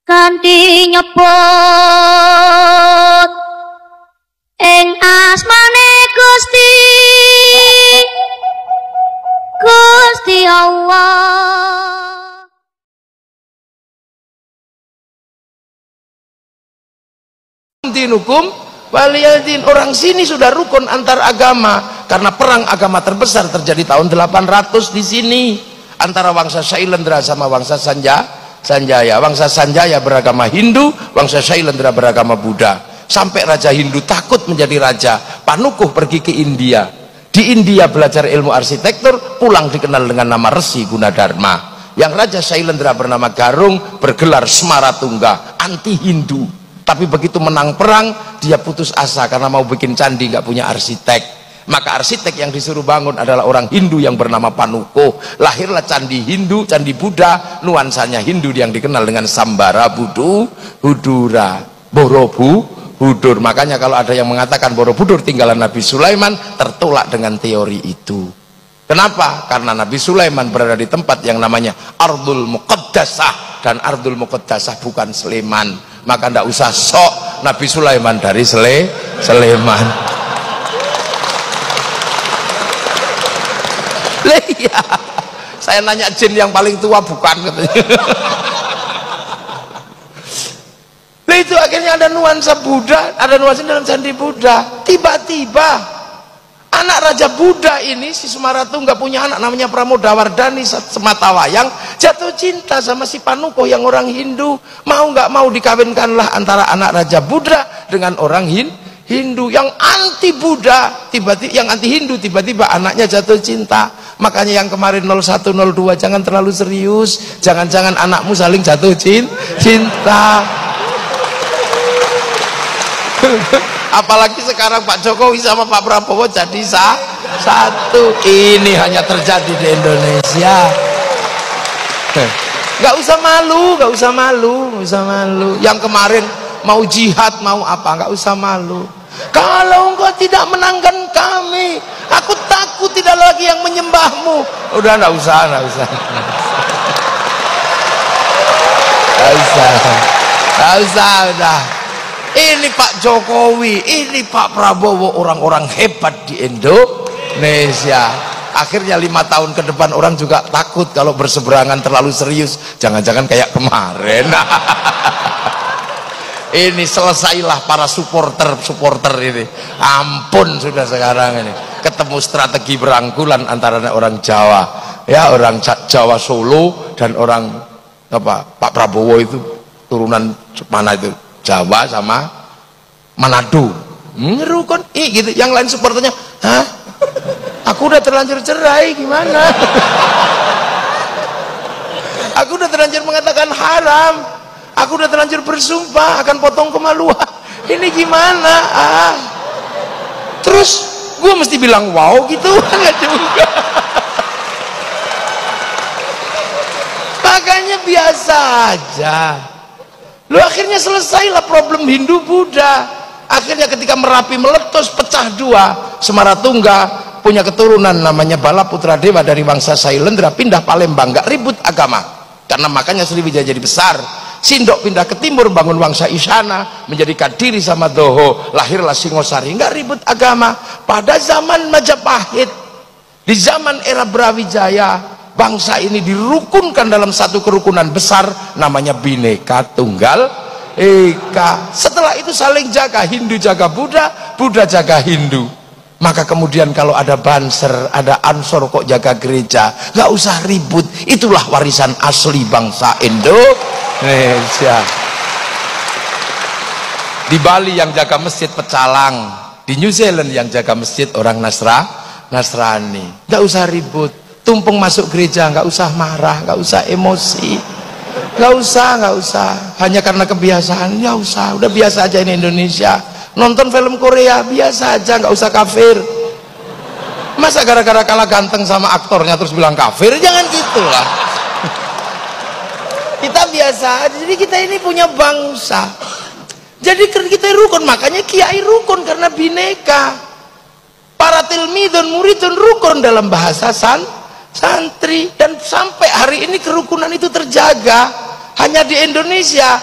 kanthi nyebut ing asmane Gusti Gusti Allah. Dinukum waliyadin, orang sini sudah rukun antar agama karena perang agama terbesar terjadi tahun 800 di sini antara Wangsa Shailendra sama Wangsa Sanjaya. Wangsa Sanjaya beragama Hindu, Wangsa Shailendra beragama Buddha. Sampai Raja Hindu takut menjadi raja. Panukuh pergi ke India. Di India belajar ilmu arsitektur, pulang dikenal dengan nama Resi Gunadarma. Yang Raja Shailendra bernama Garung bergelar Smaratungga, anti Hindu. Tapi begitu menang perang, dia putus asa karena mau bikin candi nggak punya arsitek. Maka arsitek yang disuruh bangun adalah orang Hindu yang bernama Panukuh. Lahirlah candi Hindu, candi Buddha, nuansanya Hindu yang dikenal dengan Sambara Budura, Borobudur. Makanya kalau ada yang mengatakan Borobudur tinggalan Nabi Sulaiman, tertolak dengan teori itu. Kenapa? Karena Nabi Sulaiman berada di tempat yang namanya Ardul Muqaddasah, dan Ardul Muqaddasah bukan Sleman. Maka ndak usah sok Nabi Sulaiman dari Sleman. Iya, saya nanya jin yang paling tua bukan katanya. Itu akhirnya ada nuansa Buddha, ada nuansa dalam candi Buddha. Tiba-tiba anak Raja Buddha ini, si Smaratungga punya anak namanya Pramodawardhani Sematawayang, jatuh cinta sama si Panukuh yang orang Hindu. Mau nggak mau dikawinkanlah antara anak Raja Buddha dengan orang Hindu yang anti Buddha, tiba-tiba yang anti Hindu, tiba-tiba anaknya jatuh cinta. Makanya yang kemarin 0102 jangan terlalu serius, jangan-jangan anakmu saling jatuh cinta. Apalagi sekarang Pak Jokowi sama Pak Prabowo jadi satu. Ini hanya terjadi di Indonesia. Nggak usah malu, nggak usah malu, nggak usah malu. Yang kemarin mau jihad, mau apa, nggak usah malu. Kalau engkau tidak menangkan kami, aku takut tidak lagi yang menyembahmu. Udah nggak usah, nggak usah. Nggak usah, nggak usah, udah. Ini Pak Jokowi, ini Pak Prabowo, orang-orang hebat di Indonesia. Akhirnya 5 tahun ke depan orang juga takut kalau berseberangan terlalu serius. Jangan-jangan kayak kemarin. Ini selesailah para supporter ini. Ampun sudah sekarang ini. Ketemu strategi berangkulan antara orang Jawa, ya orang Jawa Solo dan orang apa Pak Prabowo itu turunan mana itu? Jawa sama Manado. Rukun gitu. Yang lain supporternya, hah? Aku udah terlanjur cerai, gimana? Aku udah terlanjur mengatakan haram. Aku udah terlanjur bersumpah akan potong kemaluan. Ini gimana? Terus gue mesti bilang wow gitu? Enggak juga. Makanya biasa aja. Lu akhirnya selesailah problem Hindu Buddha. Akhirnya ketika Merapi meletus pecah dua, Smaratungga punya keturunan namanya Bala Putra Dewa dari Wangsa Shailendra pindah Palembang, nggak ribut agama. Karena makanya Sriwijaya jadi besar. Sindok pindah ke timur bangun Wangsa Isyana, menjadi Kadiri sama Doho, lahirlah Singosari, nggak ribut agama. Pada zaman Majapahit, di zaman era Brawijaya, bangsa ini dirukunkan dalam satu kerukunan besar namanya Bhinneka Tunggal Ika. Setelah itu saling jaga, Hindu jaga Buddha, Buddha jaga Hindu. Maka kemudian kalau ada Banser, ada Ansor kok jaga gereja, nggak usah ribut. Itulah warisan asli bangsa Indonesia. Di Bali yang jaga masjid pecalang, di New Zealand yang jaga masjid orang Nasrani. Nggak usah ribut. Tumpeng masuk gereja, nggak usah marah, nggak usah emosi, nggak usah. Hanya karena kebiasaan, ya usah. Udah biasa aja ini Indonesia. Nonton film Korea biasa aja, nggak usah kafir. Masa gara-gara kalah ganteng sama aktornya terus bilang kafir? Jangan gitulah. Kita biasa aja. Jadi kita ini punya bangsa. Jadi kita rukun, makanya kiai rukun karena bineka. Para tilmidun muridun rukun dalam bahasa santri, dan sampai hari ini kerukunan itu terjaga. Hanya di Indonesia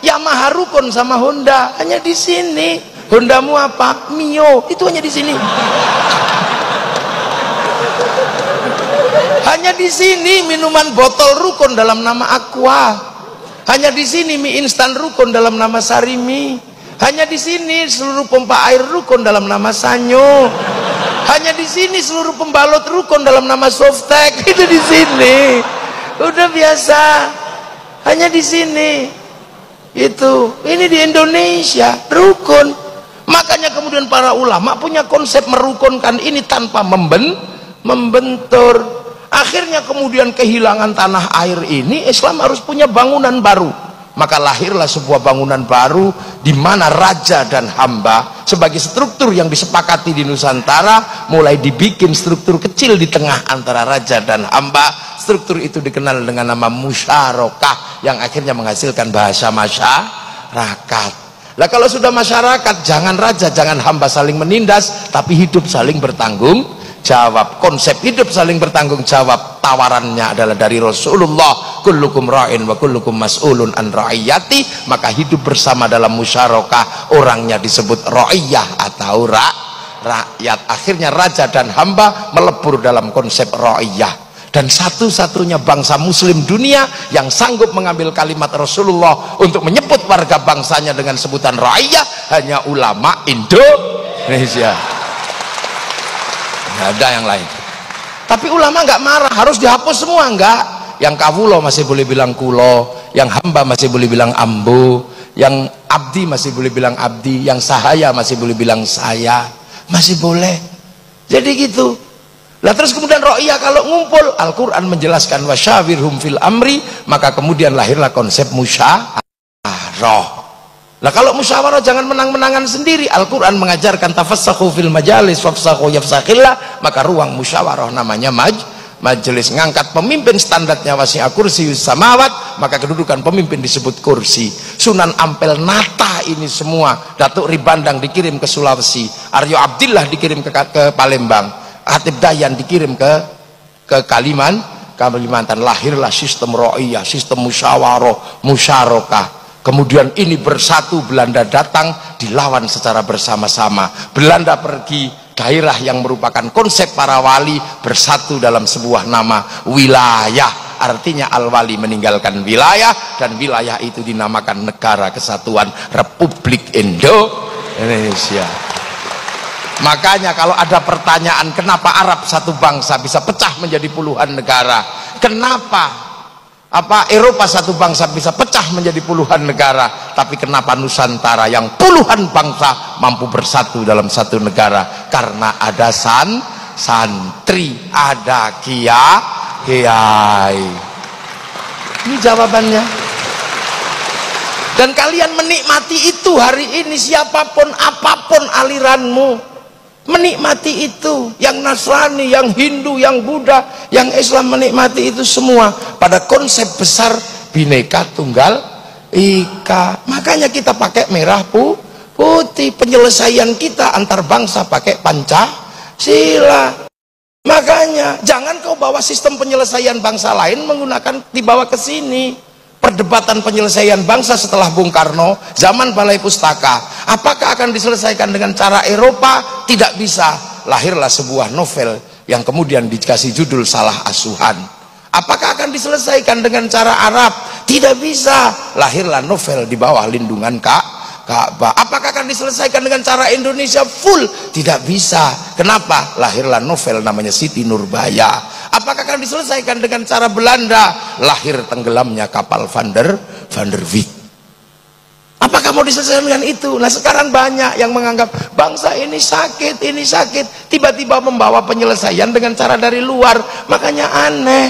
Yamaha rukun sama Honda, hanya di sini. Hondamu apa? Mio, itu hanya di sini. Hanya di sini minuman botol rukun dalam nama Aqua. Hanya di sini mie instan rukun dalam nama Sarimi. Hanya di sini seluruh pompa air rukun dalam nama Sanyo. Hanya di sini seluruh pembalot rukun dalam nama Softtek. Itu di sini. Udah biasa. Hanya di sini. Itu. Ini di Indonesia rukun. Makanya kemudian para ulama punya konsep merukunkan ini tanpa membentur. Akhirnya kemudian kehilangan tanah air ini, Islam harus punya bangunan baru. Maka lahirlah sebuah bangunan baru di mana raja dan hamba sebagai struktur yang disepakati di Nusantara mulai dibikin struktur kecil di tengah antara raja dan hamba. Struktur itu dikenal dengan nama musyarakah yang akhirnya menghasilkan bahasa masyarakat. Lah kalau sudah masyarakat, jangan raja, jangan hamba saling menindas, tapi hidup saling bertanggung jawab. Konsep hidup saling bertanggung jawab tawarannya adalah dari Rasulullah, kullukum ra'in wa kullukum mas'ulun an ra'iyati. Maka hidup bersama dalam musyarakah, orangnya disebut ra'iyah atau rakyat. Akhirnya raja dan hamba melebur dalam konsep ra'iyah. Dan satu-satunya bangsa muslim dunia yang sanggup mengambil kalimat Rasulullah untuk menyebut warga bangsanya dengan sebutan ra'iyah hanya ulama Indonesia. Nggak ada yang lain. Tapi ulama nggak marah, harus dihapus semua, enggak. Yang kawulo masih boleh bilang kulo, yang hamba masih boleh bilang ambo, yang abdi masih boleh bilang abdi, yang sahaya masih boleh bilang saya, masih boleh. Jadi gitu. Lah terus kemudian ro'iyah kalau ngumpul, Al-Quran menjelaskan wasyawirhum fil amri, maka kemudian lahirlah konsep musyawarah. Lah kalau musyawarah jangan menang-menangan sendiri. Al-Quran mengajarkan tafassahu fil majalis wafsahu yafsakhillah, maka ruang musyawarah namanya majelis. Ngangkat pemimpin standarnya wasi'a kursiyus samawat, maka kedudukan pemimpin disebut kursi. Sunan Ampel nata ini semua. Datuk Ribandang dikirim ke Sulawesi, Aryo Abdillah dikirim ke Palembang, Hatib Dahyan dikirim ke Kalimantan. Lahirlah sistem ro'iyah, sistem musyawarah, musyarakah. Kemudian ini bersatu, Belanda datang, dilawan secara bersama-sama. Belanda pergi, daerah yang merupakan konsep para wali bersatu dalam sebuah nama wilayah. Artinya al-wali meninggalkan wilayah, dan wilayah itu dinamakan Negara Kesatuan Republik Indonesia. Makanya kalau ada pertanyaan kenapa Arab satu bangsa bisa pecah menjadi puluhan negara, kenapa Eropa satu bangsa bisa pecah menjadi puluhan negara, tapi kenapa Nusantara yang puluhan bangsa mampu bersatu dalam satu negara? Karena ada santri, ada kiai. Ini jawabannya. Dan kalian menikmati itu hari ini, siapapun apapun aliranmu, menikmati itu. Yang Nasrani, yang Hindu, yang Buddha, yang Islam menikmati itu semua pada konsep besar Bhinneka Tunggal Ika. Makanya kita pakai merah putih. Penyelesaian kita antar bangsa pakai Pancasila. Makanya jangan kau bawa sistem penyelesaian bangsa lain menggunakan dibawa ke sini. Perdebatan penyelesaian bangsa setelah Bung Karno, zaman Balai Pustaka, apakah akan diselesaikan dengan cara Eropa? Tidak bisa. Lahirlah sebuah novel yang kemudian dikasih judul Salah Asuhan. Apakah akan diselesaikan dengan cara Arab? Tidak bisa. Lahirlah novel di bawah lindungan Ka'bah. Apakah akan diselesaikan dengan cara Indonesia full? Tidak bisa. Kenapa? Lahirlah novel namanya Siti Nurbaya. Apakah akan diselesaikan dengan cara Belanda? Lahir tenggelamnya kapal Van der Wijk. Apakah mau diselesaikan dengan itu? Nah sekarang banyak yang menganggap bangsa ini sakit, tiba-tiba membawa penyelesaian dengan cara dari luar. Makanya aneh,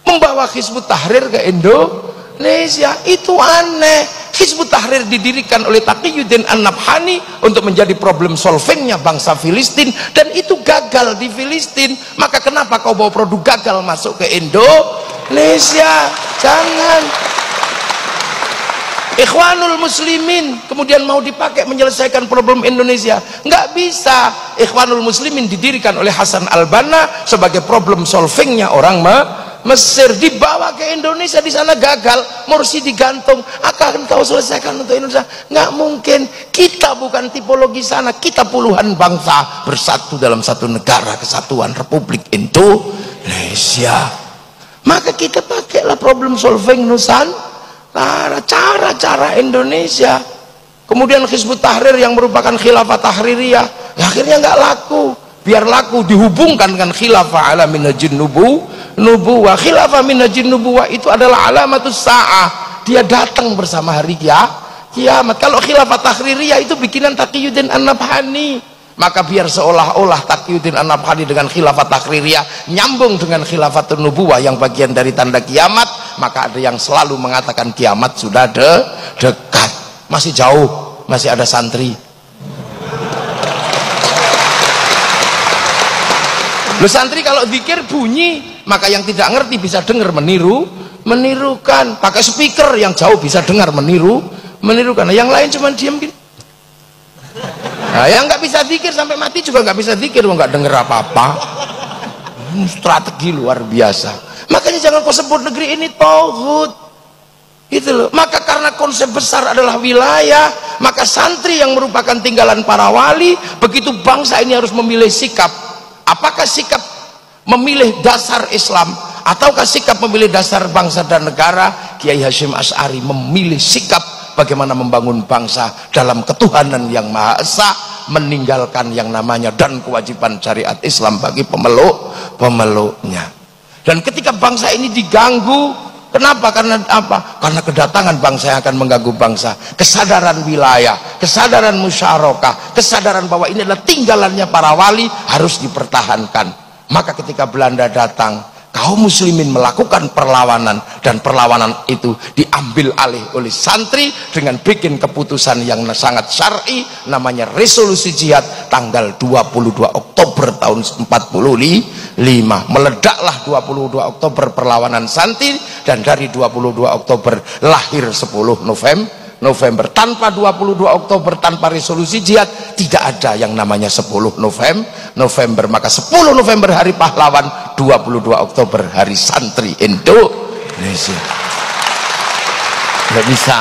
membawa Hizbut Tahrir ke Indonesia itu aneh. Hizbut Tahrir didirikan oleh Taqiyuddin An-Nabhani untuk menjadi problem solvingnya bangsa Filistin, dan itu gagal di Filistin. Maka kenapa kau bawa produk gagal masuk ke Indonesia? Jangan. Ikhwanul Muslimin kemudian mau dipakai menyelesaikan problem Indonesia, nggak bisa. Ikhwanul Muslimin didirikan oleh Hasan Al-Banna sebagai problem solvingnya orang Mesir, dibawa ke Indonesia, di sana gagal, Morsi digantung. Akan kau selesaikan untuk Indonesia? Nggak mungkin. Kita bukan tipologi sana, kita puluhan bangsa bersatu dalam satu negara kesatuan Republik Indonesia. Maka kita pakailah problem solving Nusantara, cara-cara Indonesia. Kemudian Hizbut Tahrir yang merupakan khilafah tahririyah, akhirnya nggak laku. Biar laku dihubungkan dengan khilafah ala minhajin nubuwah. Khilafah minhajin nubuwah itu adalah alamatus sa'ah, dia datang bersama hari kiamat. Kalau khilafah tahririyah itu bikinan Taqiyuddin An-Nabhani, maka biar seolah-olah Taqiyuddin An-Nabhani dengan khilafah tahririyah nyambung dengan khilafatun nubuwah yang bagian dari tanda kiamat, maka ada yang selalu mengatakan kiamat sudah dekat. Masih jauh, masih ada santri. Lu santri kalau zikir bunyi, maka yang tidak ngerti bisa dengar menirukan. Pakai speaker yang jauh bisa dengar menirukan. Nah, yang lain cuma diam gini. Nah, yang nggak bisa zikir sampai mati juga nggak bisa zikir, nggak dengar apa-apa. Strategi luar biasa. Makanya jangan kau sebut negeri ini tauhid. Gitu loh. Maka karena konsep besar adalah wilayah, maka santri yang merupakan tinggalan para wali, begitu bangsa ini harus memilih sikap. Apakah sikap memilih dasar Islam ataukah sikap memilih dasar bangsa dan negara? Kiai Hasyim Asy'ari memilih sikap bagaimana membangun bangsa dalam ketuhanan yang Maha Esa, meninggalkan yang namanya dan kewajiban syariat Islam bagi pemeluknya. Dan ketika bangsa ini diganggu, kenapa? Karena apa? Karena kedatangan bangsa yang akan mengganggu bangsa. Kesadaran wilayah, kesadaran musyarakah, kesadaran bahwa ini adalah tinggalannya para wali harus dipertahankan. Maka ketika Belanda datang, kaum muslimin melakukan perlawanan, dan perlawanan itu diambil alih oleh santri dengan bikin keputusan yang sangat syar'i, namanya resolusi jihad tanggal 22 Oktober tahun 45. Meledaklah 22 Oktober perlawanan santri, dan dari 22 Oktober lahir 10 November. Tanpa 22 Oktober, tanpa resolusi jihad, tidak ada yang namanya 10 November. Maka 10 November hari pahlawan, 22 Oktober hari santri Indonesia. Nggak bisa.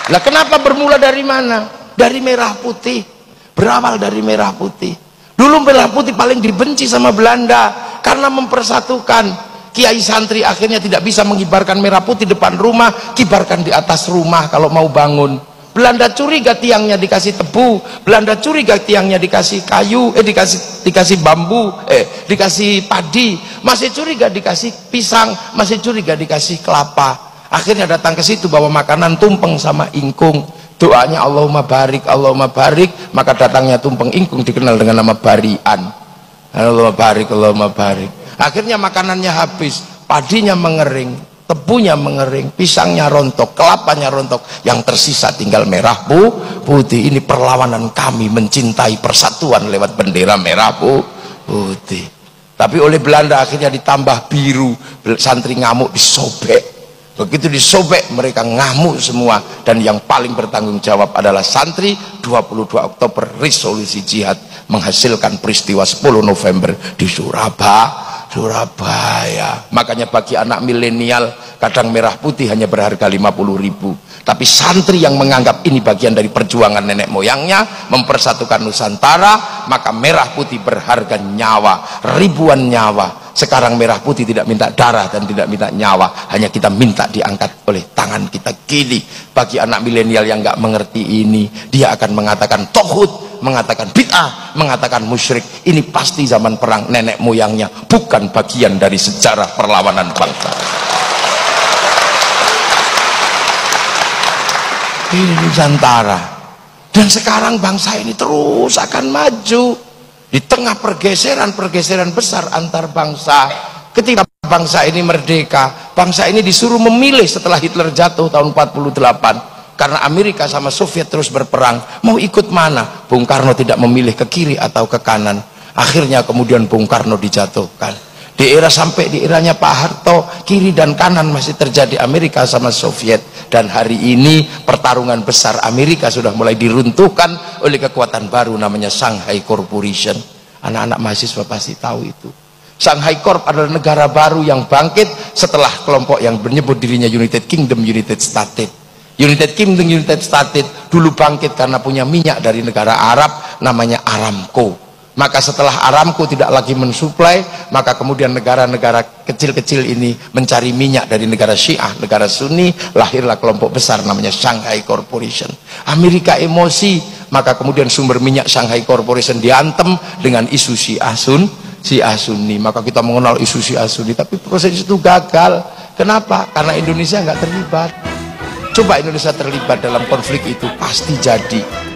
Lah kenapa bermula dari mana? Dari merah putih. Berawal dari merah putih. Dulu merah putih paling dibenci sama Belanda karena mempersatukan. Kiai santri akhirnya tidak bisa mengibarkan merah putih depan rumah, kibarkan di atas rumah kalau mau bangun. Belanda curiga tiangnya dikasih tebu, Belanda curiga tiangnya dikasih kayu, dikasih bambu, dikasih padi, masih curiga dikasih pisang, masih curiga dikasih kelapa. Akhirnya datang ke situ bawa makanan tumpeng sama ingkung. Doanya Allahumma barik, Allahumma barik, maka datangnya tumpeng ingkung dikenal dengan nama barian. Allahumma barik, Allahumma barik. Akhirnya makanannya habis, padinya mengering, tebunya mengering, pisangnya rontok, kelapanya rontok, yang tersisa tinggal merah putih. Ini perlawanan kami mencintai persatuan lewat bendera merah putih. Tapi oleh Belanda akhirnya ditambah biru, santri ngamuk disobek. Begitu disobek mereka ngamuk semua, dan yang paling bertanggung jawab adalah santri. 22 Oktober resolusi jihad menghasilkan peristiwa 10 November di Surabaya. Makanya bagi anak milenial kadang merah putih hanya berharga 50.000, tapi santri yang menganggap ini bagian dari perjuangan nenek moyangnya mempersatukan Nusantara, maka merah putih berharga nyawa, ribuan nyawa. Sekarang merah putih tidak minta darah dan tidak minta nyawa, hanya kita minta diangkat oleh tangan kita kiri. Bagi anak milenial yang nggak mengerti ini, dia akan mengatakan tauhid, mengatakan bid'ah, mengatakan musyrik. Ini pasti zaman perang nenek moyangnya, bukan bagian dari sejarah perlawanan bangsa. Ini Nusantara. Dan sekarang bangsa ini terus akan maju di tengah pergeseran besar antar bangsa. Ketika bangsa ini merdeka, bangsa ini disuruh memilih setelah Hitler jatuh tahun 48, karena Amerika sama Soviet terus berperang, mau ikut mana? Bung Karno tidak memilih ke kiri atau ke kanan. Akhirnya kemudian Bung Karno dijatuhkan. Sampai di eranya Pak Harto, kiri dan kanan masih terjadi Amerika sama Soviet. Dan hari ini pertarungan besar Amerika sudah mulai diruntuhkan oleh kekuatan baru namanya Shanghai Corporation. Anak-anak mahasiswa pasti tahu itu. Shanghai Corp adalah negara baru yang bangkit setelah kelompok yang menyebut dirinya United Kingdom, United States. United Kingdom, United States dulu bangkit karena punya minyak dari negara Arab namanya Aramco. Maka setelah Aramco tidak lagi mensuplai, maka kemudian negara-negara kecil-kecil ini mencari minyak dari negara Syiah, negara Sunni, lahirlah kelompok besar namanya Shanghai Corporation. Amerika emosi, maka kemudian sumber minyak Shanghai Corporation diantem dengan isu Syiah Sunni. Maka kita mengenal isu Syiah Sunni, tapi proses itu gagal. Kenapa? Karena Indonesia nggak terlibat. Coba Indonesia terlibat dalam konflik itu, pasti jadi.